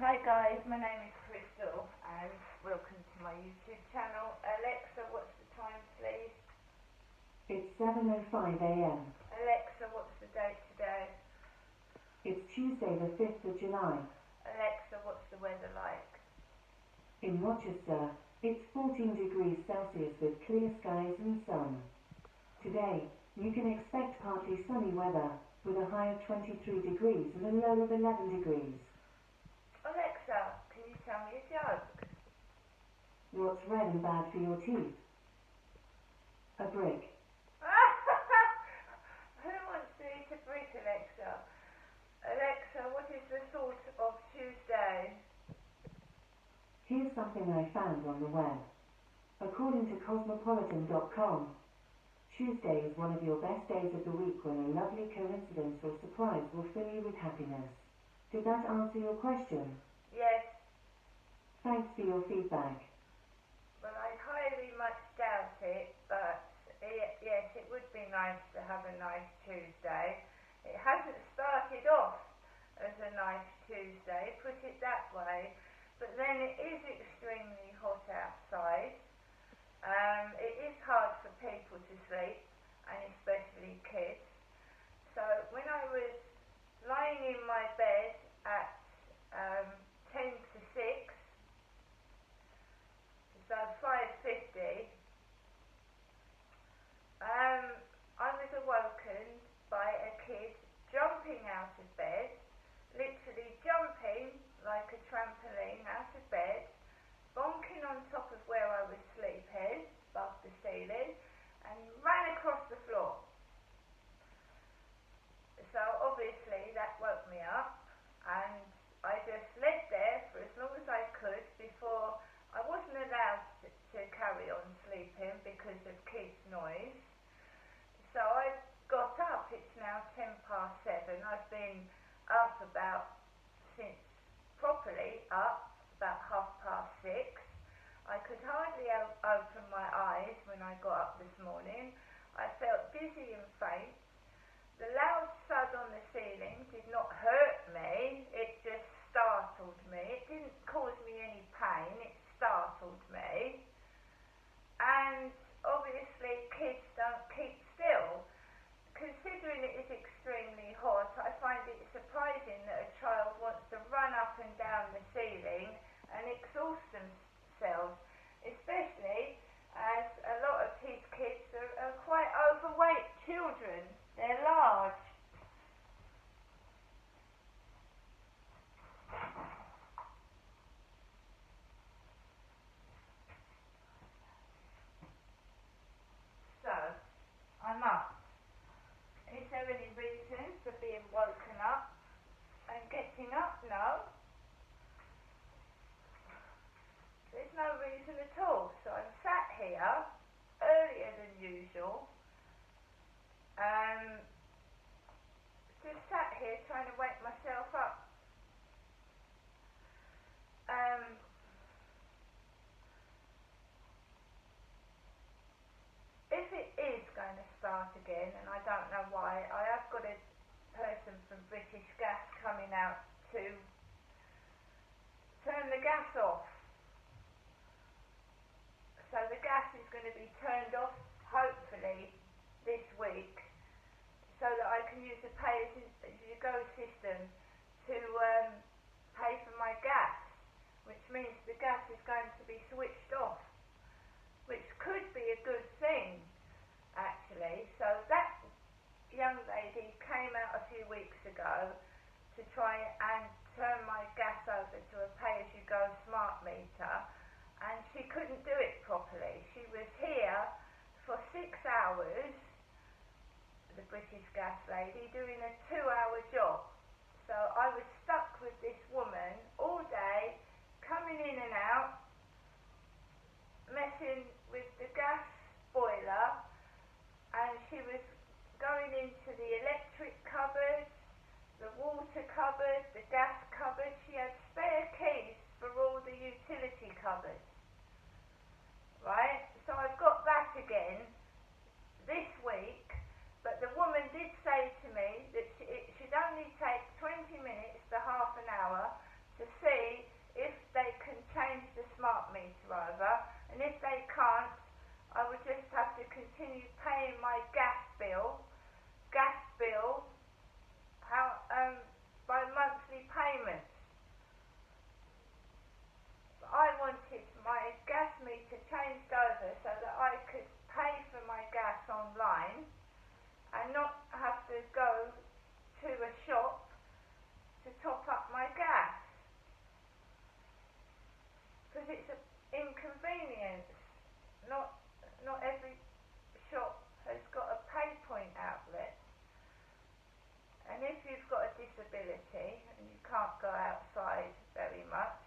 Hi guys, my name is Crystal and welcome to my YouTube channel. Alexa, what's the time please? It's 7:05 a.m. Alexa, what's the date today? It's Tuesday the 5th of July. Alexa, what's the weather like? In Rochester, it's 14 degrees Celsius with clear skies and sun. Today, you can expect partly sunny weather, with a high of 23 degrees and a low of 11 degrees. Alexa, can you tell me a joke? What's red and bad for your teeth? A brick. Who wants to eat a brick, Alexa? Alexa, what is the thought of Tuesday? Here's something I found on the web. According to Cosmopolitan.com, Tuesday is one of your best days of the week when a lovely coincidence or surprise will fill you with happiness. Did that answer your question? Yes. Thanks for your feedback. Well, I highly much doubt it, but yes, it would be nice to have a nice Tuesday. It hasn't started off as a nice Tuesday, put it that way, but then it is extremely hot outside. It is hard for people to sleep, and especially kids. So when I was lying in my bed at 10 to 6, so 5:50, I was awoken by a kid jumping out of bed, literally jumping like a trampoline out of bed, bonking on top of where I was sleeping, above the ceiling, and ran across the floor. So obviously that woke me up, and I just lay there for as long as I could before I wasn't allowed to carry on sleeping because of kids' noise. So I got up. It's now 7:10. I've been up since properly up about 6:30. I could hardly open my eyes when I got up this morning. I felt dizzy and faint. The loud thud on the ceiling did not hurt me, it just startled me. It didn't cause me any pain, it startled me. And obviously kids don't keep still. Considering it is extremely hot, I find it surprising that a child wants to run up and down the ceiling and exhaust themselves, especially as a lot of his kids are quite overweight children. They're large. So, I'm up. Is there any reason for being woken up and getting up? No. There's no reason at all. So I'm sat here earlier than usual. Just sat here trying to wake myself up. If it is going to start again, and I don't know why, I have got a person from British Gas coming out to turn the gas off. So the gas is going to be turned off, hopefully, this week, so that I can use the pay-as-you-go system to pay for my gas, which means the gas is going to be switched off, which could be a good thing, actually. So that young lady came out a few weeks ago to try and turn my gas over to a pay-as-you-go smart meter, and she couldn't do it properly. She was here for 6 hours, the British Gas lady, doing a 2-hour job. So I was stuck with this woman all day, coming in and out, messing with the gas boiler, and she was going into the electric cupboard, the water cupboard, the gas cupboard. She had spare keys for all the utility cupboards. Right? So I've got that again this week, but the woman did say to me that it should only take 20 minutes to half an hour to see it's an inconvenience. Not every shop has got a pay point outlet. And if you've got a disability and you can't go outside very much,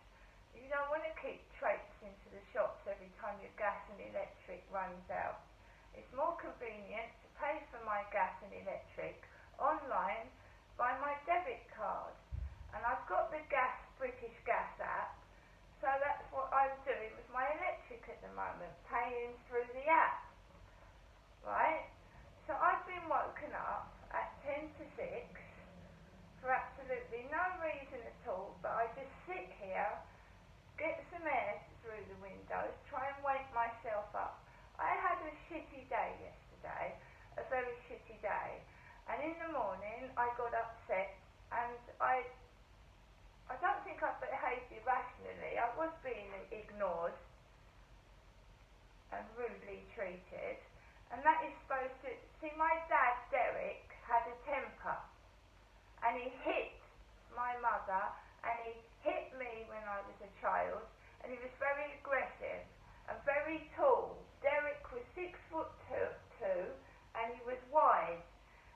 you don't want to keep traipsing to the shops every time your gas and electric runs out. It's more convenient to pay for my gas and electric online by my debit card. And I've got the British Gas app, so that's what I'm doing with my electric at the moment, paying through the app. Right? So I've been woken up at 10 to 6 for absolutely no reason at all, but I just sit here, get some air through the windows, try and wake myself up. I had a shitty day yesterday, a very shitty day, and in the morning I got upset, and I don't think I behaved irrationally. I was being ignored and rudely treated, and that is supposed to... See, my dad, Derek, had a temper, and he hit my mother, and he hit me when I was a child, and he was very aggressive and very tall. Derek was 6'2", and he was wide,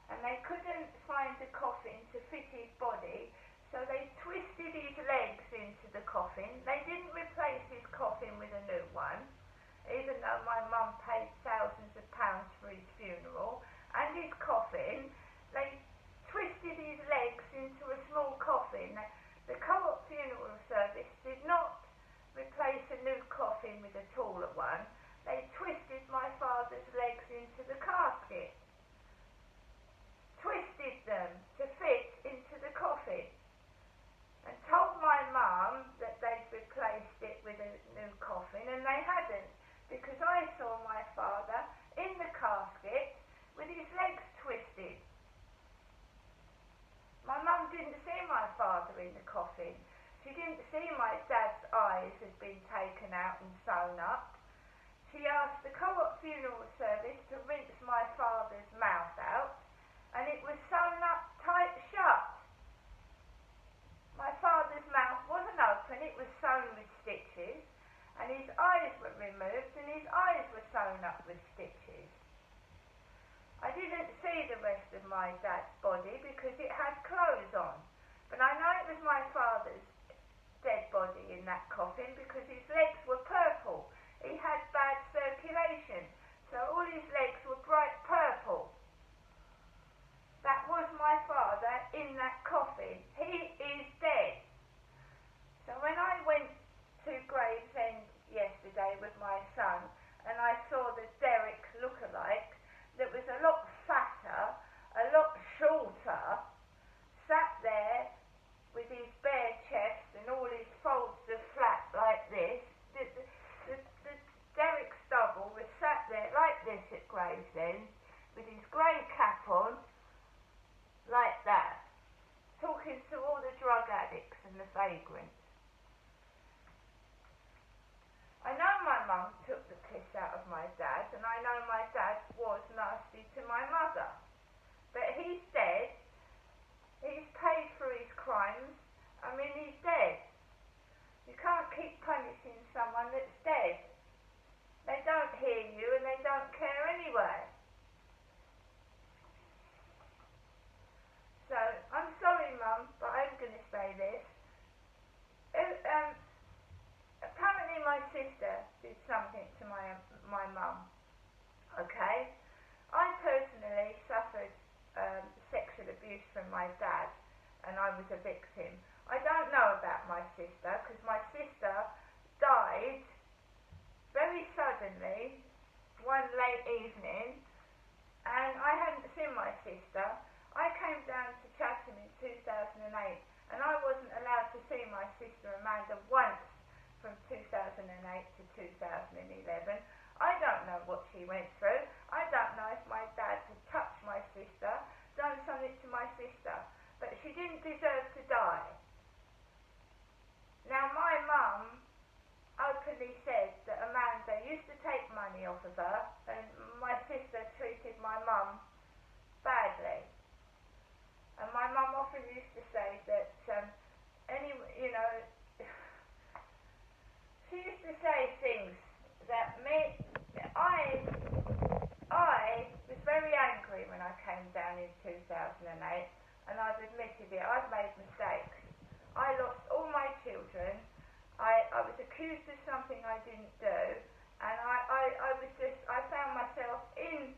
and they couldn't find a coffin to fit his body, so they twisted his legs into the coffin. They didn't replace his coffin with a new one, even though my mum paid thousands of pounds for his funeral, and his coffin, they twisted his legs into a small coffin. The Co-op funeral service did not replace a new coffin with a taller one. They twisted my father's legs into the casket. Twisted them to fit into the coffin. And told my mum that they'd replaced it with a new coffin, and they hadn't, because I saw my father in the casket with his legs twisted. My mum didn't see my father in the coffin. She didn't see my dad's eyes had been taken out and sewn up. She asked the Co-op funeral service to rinse my father's mouth out, and it was sewn up tight shut. My father's mouth wasn't open, it was sewn with stitches, and his eyes were removed and his eyes were sewn up with stitches. I didn't see the rest of my dad's body because it had clothes on, but I know it was my father's dead body in that coffin because his legs were purple. He had bad circulation, so all his legs were bright purple. That was my father in that coffin. He is dead. So when I went to Gravesend yesterday with my son, and I saw the Derek lookalike that was a lot fatter, a lot shorter, sat there with his bare chest and all his folds of flat like this. The Derek Stubble was sat there like this at Gravesend with his grey cap on, like that, talking to all the drug addicts and the vagrants. I know my mum took the piss out of my dad, and I know my dad was nasty to my mother. But he's dead. He's paid for his crimes. I mean, he's dead. You can't keep punishing someone that's dead. They don't hear you and they don't care anyway. So, I'm sorry, Mum, but I'm going to say this. Apparently my sister did something to my mum. Okay? I personally suffered sexual abuse from my dad, and I was a victim. I don't know about my sister, because my sister died very suddenly one late evening, and I hadn't seen my sister. I came down to Chatham in 2008, and I wasn't allowed to see my sister Amanda once from 2008 to 2011. I don't know what she went through. I don't know if my dad had touched my sister, done something to my sister, but she didn't deserve to die. Now, my mum openly said that Amanda used to take money off of her, and my sister treated my mum badly. And my mum often used to say that she used to accused of something I didn't do, and I found myself in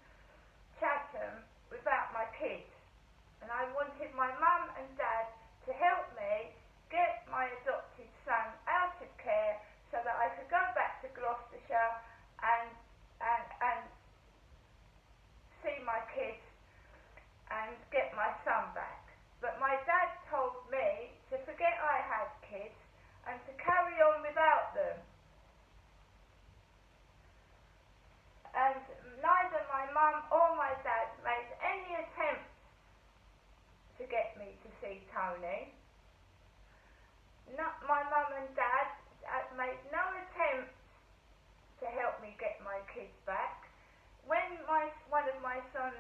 Chatham without my kids, and I wanted my mum and dad to help me get my adopted son out of care so that I could go back to Gloucestershire and see my kids and get my son back. But my dad told me to forget I had kids and to carry on without them. And neither my mum or my dad made any attempt to get me to see Tony. My mum and dad made no attempt to help me get my kids back. When one of my sons